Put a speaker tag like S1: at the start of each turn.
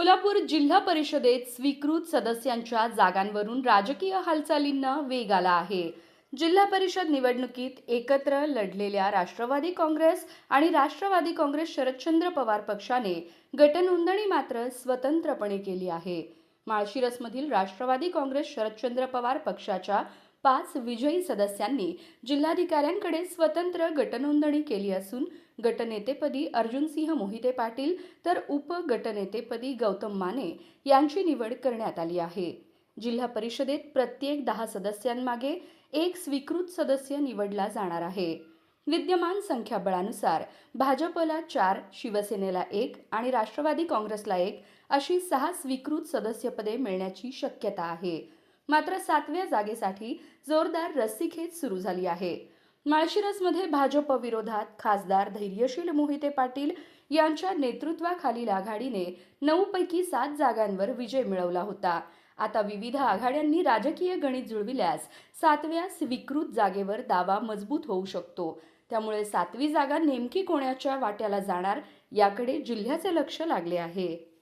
S1: सोलापूर जिल्हा परिषदेत स्वीकृत सदस्यांच्या जागांवरून राजकीय हालचालींना वेग आला आहे. जिल्हा परिषद निवडणुकीत एकत्र लढलेल्या राष्ट्रवादी काँग्रेस आणि राष्ट्रवादी काँग्रेस शरदचंद्र पवार पक्षाने गटनोंदणी मात्र स्वतंत्रपणे केली आहे. माळशिरसमधील राष्ट्रवादी काँग्रेस शरदचंद्र पवार पक्षाच्या 5 विजयी सदस्यांनी जिल्हाधिकाऱ्यांकडे स्वतंत्र गटनोंदणी केली असून गटनेतेपदी अर्जुनसिंह मोहिते पाटील तर उपगटनेतेपदी गौतम माने यांची निवड करण्यात आली आहे. जिल्हा परिषदेत प्रत्येक 10 सदस्यांमागे एक स्वीकृत सदस्य निवडला जाणार आहे. विद्यमान संख्याबळानुसार भाजपला 4, शिवसेनेला 1 आणि राष्ट्रवादी काँग्रेसला 1 अशी 6 स्वीकृत सदस्यपदे मिळण्याची शक्यता आहे. मात्र 7व्या जागेसाठी जोरदार रस्सीखेच सुरू झाली आहे. माळशिरसमध्ये भाजप विरोधात खासदार धैर्यशील मोहिते पाटील यांच्या नेतृत्वाखालील आघाडीने 9 पैकी 7 जागांवर विजय मिळवला होता. आता विविध आघाड्यांनी राजकीय गणित जुळविल्यास 7व्या स्वीकृत जागेवर दावा मजबूत होऊ शकतो. त्यामुळे 7वी जागा नेमकी कोणाच्या वाट्याला जाणार याकडे जिल्ह्याचे लक्ष लागले आहे.